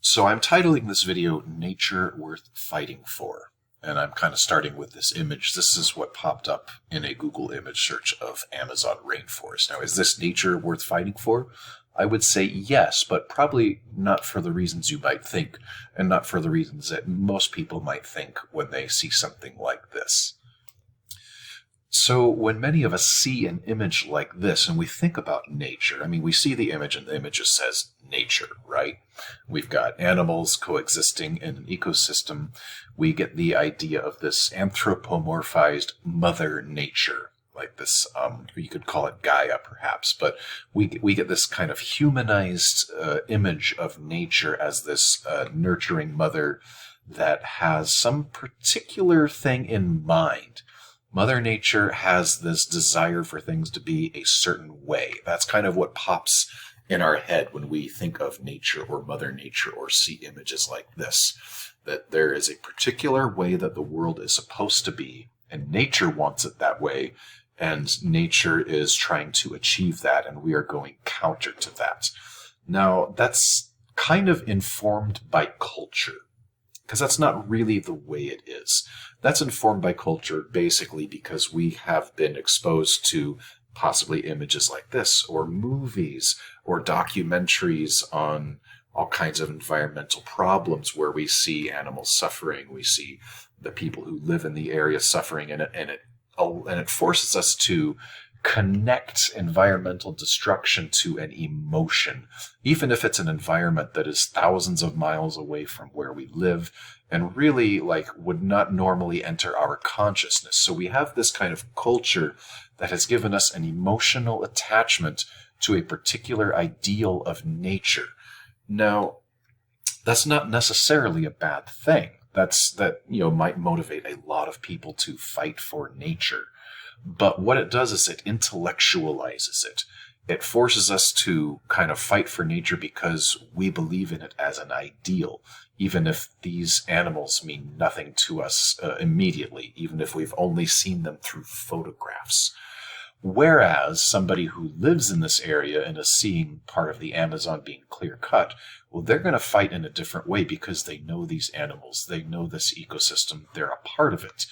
So I'm titling this video Nature Worth Fighting For. And I'm kind of starting with this image. This is what popped up in a Google image search of Amazon rainforest. Now, is this nature worth fighting for? I would say yes, but probably not for the reasons you might think, and not for the reasons that most people might think when they see something like this. So when many of us see an image like this and we think about nature, I mean, we see the image and the image just says nature, right? We've got animals coexisting in an ecosystem. We get the idea of this anthropomorphized mother nature, like this, you could call it Gaia perhaps, but we get this kind of humanized image of nature as this nurturing mother that has some particular thing in mind. Mother Nature has this desire for things to be a certain way. That's kind of what pops in our head when we think of nature or Mother Nature or see images like this. That there is a particular way that the world is supposed to be, and nature wants it that way, and nature is trying to achieve that, and we are going counter to that. Now, that's kind of informed by culture, because that's not really the way it is. That's informed by culture basically because we have been exposed to possibly images like this, or movies, or documentaries on all kinds of environmental problems where we see animals suffering, we see the people who live in the area suffering, and it forces us to connect environmental destruction to an emotion, even if it's an environment that is thousands of miles away from where we live and really would not normally enter our consciousness. So we have this kind of culture that has given us an emotional attachment to a particular ideal of nature. Now, that's not necessarily a bad thing. That might motivate a lot of people to fight for nature. But what it does is it intellectualizes it. It forces us to kind of fight for nature because we believe in it as an ideal, even if these animals mean nothing to us immediately, even if we've only seen them through photographs. Whereas somebody who lives in this area and is seeing part of the Amazon being clear-cut, well, they're going to fight in a different way because they know these animals, they know this ecosystem, they're a part of it.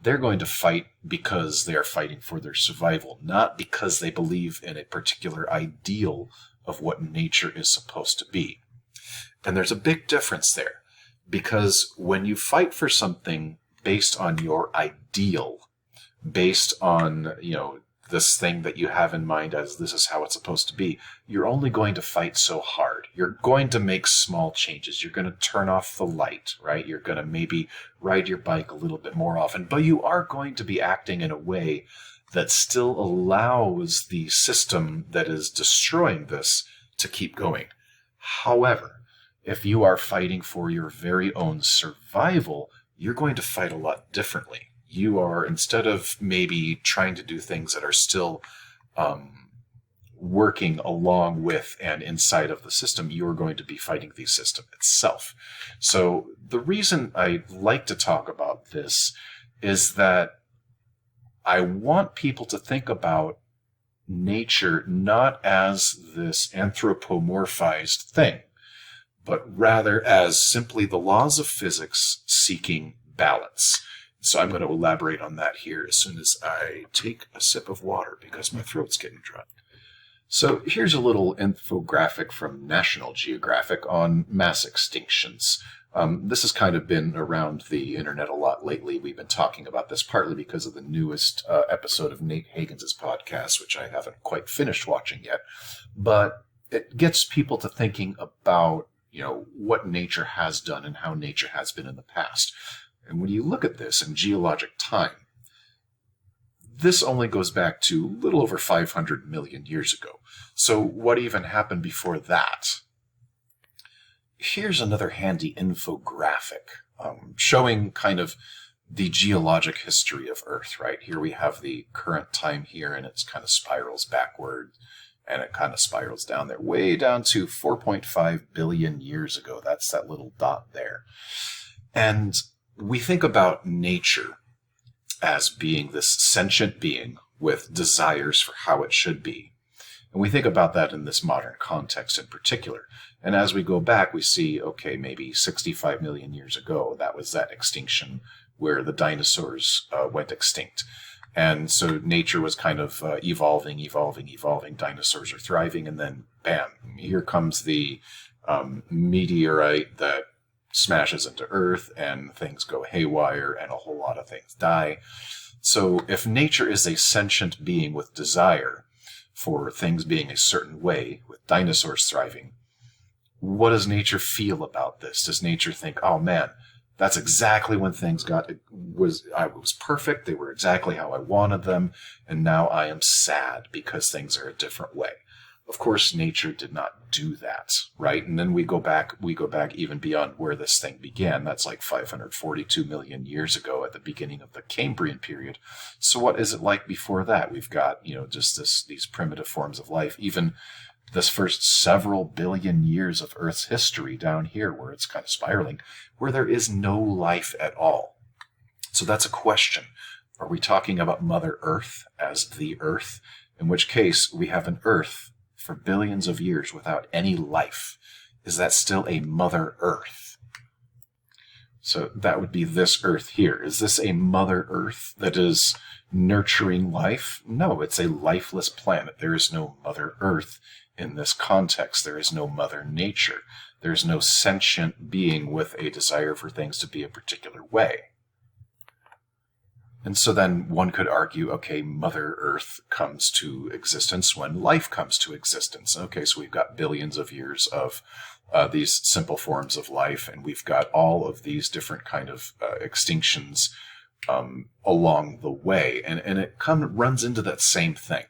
They're going to fight because they are fighting for their survival, not because they believe in a particular ideal of what nature is supposed to be. And there's a big difference there, because when you fight for something based on your ideal, based on, this thing that you have in mind as this is how it's supposed to be, you're only going to fight so hard. You're going to make small changes. You're going to turn off the light, right? You're going to maybe ride your bike a little bit more often, but you are going to be acting in a way that still allows the system that is destroying this to keep going. However, if you are fighting for your very own survival, you're going to fight a lot differently. You are, instead of maybe trying to do things that are still working along with and inside of the system, you are going to be fighting the system itself. So the reason I like to talk about this is that I want people to think about nature not as this anthropomorphized thing, but rather as simply the laws of physics seeking balance. So I'm going to elaborate on that here as soon as I take a sip of water because my throat's getting dry. So here's a little infographic from National Geographic on mass extinctions. This has kind of been around the internet a lot lately. We've been talking about this partly because of the newest episode of Nate Hagens' podcast, which I haven't quite finished watching yet. But it gets people to thinking about, what nature has done and how nature has been in the past. And when you look at this in geologic time, this only goes back to a little over 500 million years ago. So what even happened before that? Here's another handy infographic showing kind of the geologic history of Earth, right? Here we have the current time here, and it kind of spirals backward, and it kind of spirals down there, way down to 4.5 billion years ago. That's that little dot there. And we think about nature as being this sentient being with desires for how it should be. And we think about that in this modern context in particular. And as we go back, we see, okay, maybe 65 million years ago, that was that extinction where the dinosaurs went extinct. And so nature was kind of evolving. Dinosaurs are thriving, and then bam, here comes the meteorite that smashes into Earth, and things go haywire, and a whole lot of things die. So if nature is a sentient being with desire for things being a certain way, with dinosaurs thriving, what does nature feel about this? Does nature think, oh man, that's exactly when things was perfect, they were exactly how I wanted them, and now I am sad because things are a different way? Of course, nature did not do that, right? And then we go back even beyond where this thing began. That's like 542 million years ago at the beginning of the Cambrian period. So what is it like before that? We've got, just these primitive forms of life, even this first several billion years of Earth's history down here where it's kind of spiraling, where there is no life at all. So that's a question. Are we talking about Mother Earth as the Earth? In which case, we have an Earth for billions of years without any life. Is that still a Mother Earth? So that would be this Earth here. Is this a Mother Earth that is nurturing life? No, it's a lifeless planet. There is no Mother Earth in this context. There is no Mother Nature. There is no sentient being with a desire for things to be a particular way. And so then one could argue, okay, Mother Earth comes to existence when life comes to existence. Okay, so we've got billions of years of these simple forms of life, and we've got all of these different kind of extinctions along the way. And it runs into that same thing.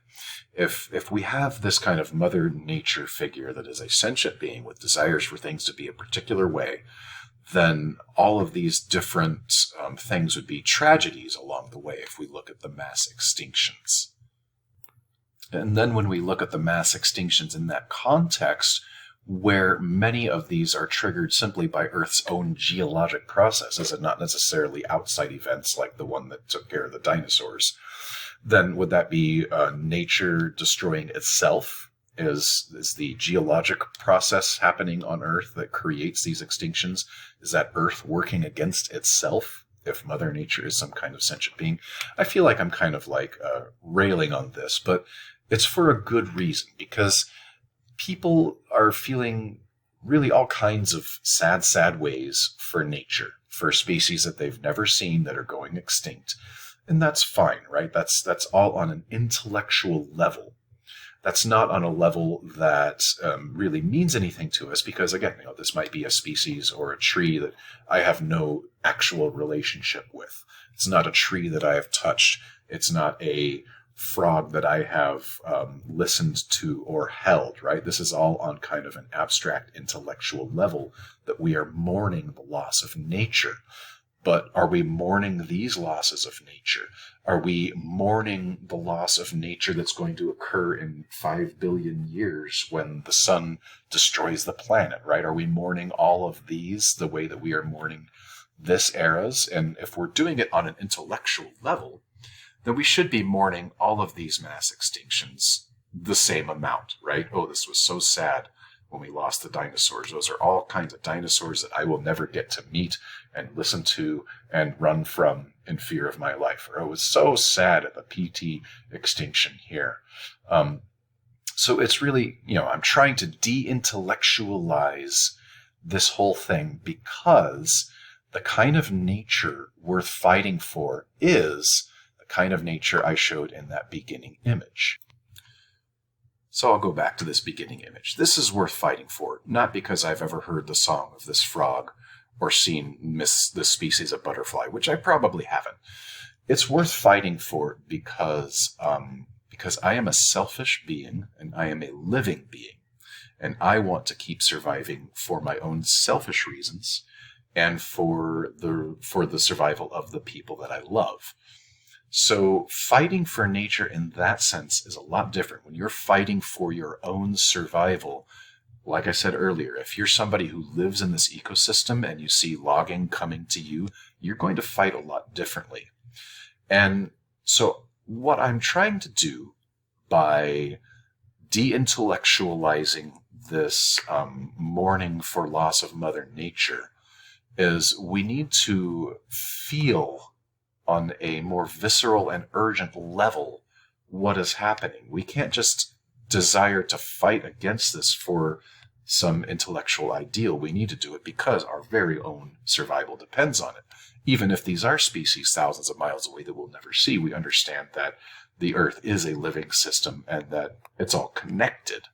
If we have this kind of Mother Nature figure that is a sentient being with desires for things to be a particular way, then all of these different things would be tragedies along the way if we look at the mass extinctions. And then when we look at the mass extinctions in that context, where many of these are triggered simply by Earth's own geologic processes and not necessarily outside events like the one that took care of the dinosaurs, then would that be nature destroying itself? Is the geologic process happening on Earth that creates these extinctions? Is that Earth working against itself if Mother Nature is some kind of sentient being? I feel like I'm kind of like railing on this, but it's for a good reason, because people are feeling really all kinds of sad ways for nature, for species that they've never seen that are going extinct. And that's fine, right? That's all on an intellectual level. That's not on a level that really means anything to us, because again, this might be a species or a tree that I have no actual relationship with. It's not a tree that I have touched. It's not a frog that I have listened to or held, right? This is all on kind of an abstract intellectual level that we are mourning the loss of nature. But are we mourning these losses of nature? Are we mourning the loss of nature that's going to occur in 5 billion years when the sun destroys the planet, right? Are we mourning all of these the way that we are mourning this era's? And if we're doing it on an intellectual level, then we should be mourning all of these mass extinctions the same amount, right? Oh, this was so sad when we lost the dinosaurs. Those are all kinds of dinosaurs that I will never get to meet and listen to and run from in fear of my life. Or it was so sad at the PT extinction here. So it's really, I'm trying to de-intellectualize this whole thing, because the kind of nature worth fighting for is the kind of nature I showed in that beginning image. So I'll go back to this beginning image. This is worth fighting for, not because I've ever heard the song of this frog or seen this species of butterfly, which I probably haven't. It's worth fighting for because I am a selfish being and I am a living being, and I want to keep surviving for my own selfish reasons and for the survival of the people that I love. So fighting for nature in that sense is a lot different. When you're fighting for your own survival, like I said earlier, if you're somebody who lives in this ecosystem and you see logging coming to you, you're going to fight a lot differently. And so what I'm trying to do by de-intellectualizing this mourning for loss of Mother Nature is we need to feel on a more visceral and urgent level what is happening. We can't just desire to fight against this for some intellectual ideal. We need to do it because our very own survival depends on it. Even if these are species thousands of miles away that we'll never see, we understand that the Earth is a living system and that it's all connected.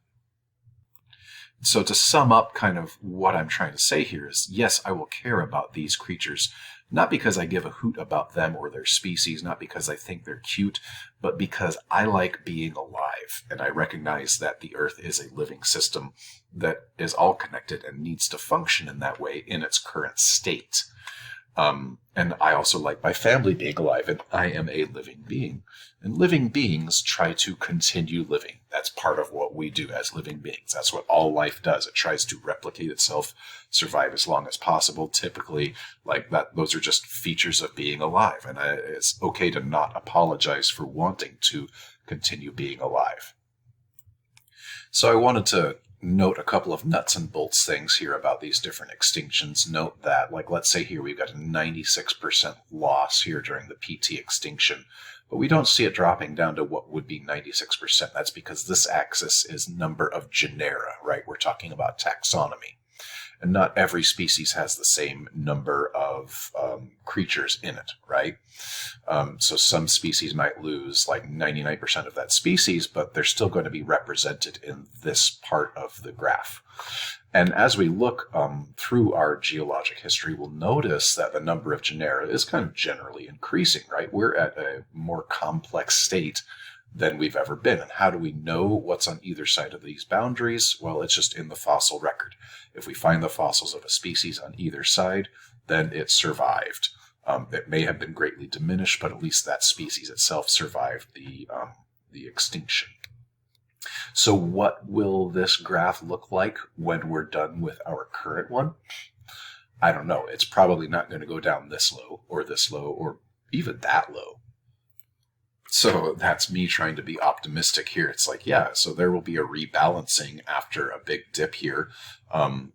So to sum up kind of what I'm trying to say here is, yes, I will care about these creatures, not because I give a hoot about them or their species, not because I think they're cute, but because I like being alive. And I recognize that the Earth is a living system that is all connected and needs to function in that way in its current state. And I also like my family being alive, and I am a living being. And living beings try to continue living. That's part of what we do as living beings. That's what all life does. It tries to replicate itself, survive as long as possible. Typically, like that, those are just features of being alive. And it's okay to not apologize for wanting to continue being alive. So I wanted to note a couple of nuts and bolts things here about these different extinctions. Note that, like, let's say here we've got a 96% loss here during the PT extinction, but we don't see it dropping down to what would be 96%. That's because this axis is number of genera, right? We're talking about taxonomy. And not every species has the same number of creatures in it, right? So some species might lose like 99% of that species, but they're still going to be represented in this part of the graph. And as we look through our geologic history, we'll notice that the number of genera is kind of generally increasing, right? We're at a more complex state than we've ever been. And how do we know what's on either side of these boundaries? Well, it's just in the fossil record. If we find the fossils of a species on either side, then it survived. It may have been greatly diminished, but at least that species itself survived the extinction. So what will this graph look like when we're done with our current one? I don't know. It's probably not going to go down this low, or even that low. So that's me trying to be optimistic here. It's like, yeah, so there will be a rebalancing after a big dip here.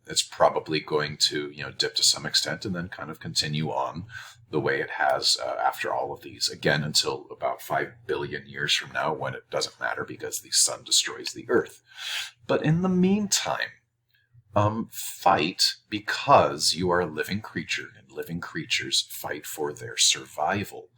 It's probably going to, dip to some extent and then kind of continue on the way it has after all of these, again, until about 5 billion years from now, when it doesn't matter because the sun destroys the Earth. But in the meantime, fight because you are a living creature, and living creatures fight for their survival.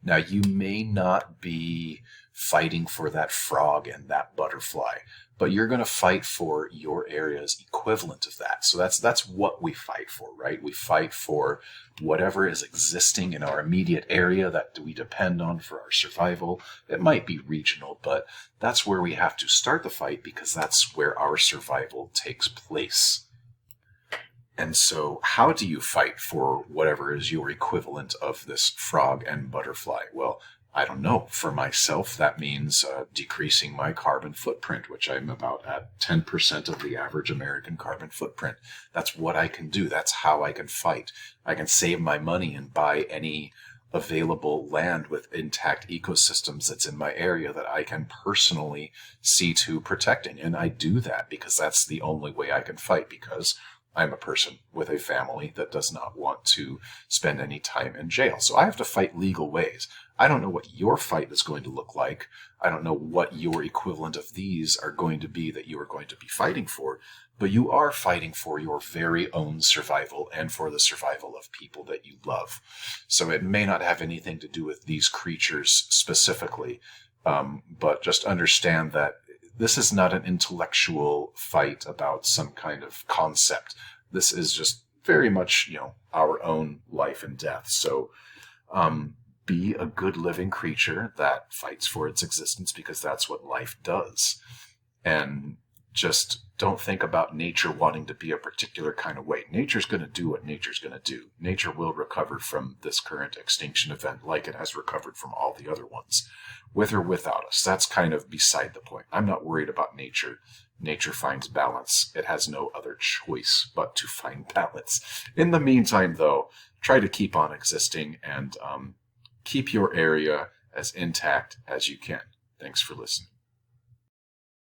Now, you may not be fighting for that frog and that butterfly, but you're going to fight for your area's equivalent of that. So that's what we fight for, right? We fight for whatever is existing in our immediate area that we depend on for our survival. It might be regional, but that's where we have to start the fight because that's where our survival takes place. And so how do you fight for whatever is your equivalent of this frog and butterfly? Well, I don't know. For myself, that means decreasing my carbon footprint, which I'm about at 10% of the average American carbon footprint. That's what I can do. That's how I can fight. I can save my money and buy any available land with intact ecosystems that's in my area that I can personally see to protecting. And I do that because that's the only way I can fight, because I'm a person with a family that does not want to spend any time in jail. So I have to fight legal ways. I don't know what your fight is going to look like. I don't know what your equivalent of these are going to be that you are going to be fighting for, but you are fighting for your very own survival and for the survival of people that you love. So it may not have anything to do with these creatures specifically, but just understand that this is not an intellectual fight about some kind of concept. This is just very much, our own life and death. So be a good living creature that fights for its existence, because that's what life does. And just don't think about nature wanting to be a particular kind of way. Nature's going to do what nature's going to do. Nature will recover from this current extinction event like it has recovered from all the other ones, with or without us. That's kind of beside the point. I'm not worried about nature. Nature finds balance. It has no other choice but to find balance. In the meantime, though, try to keep on existing and keep your area as intact as you can. Thanks for listening.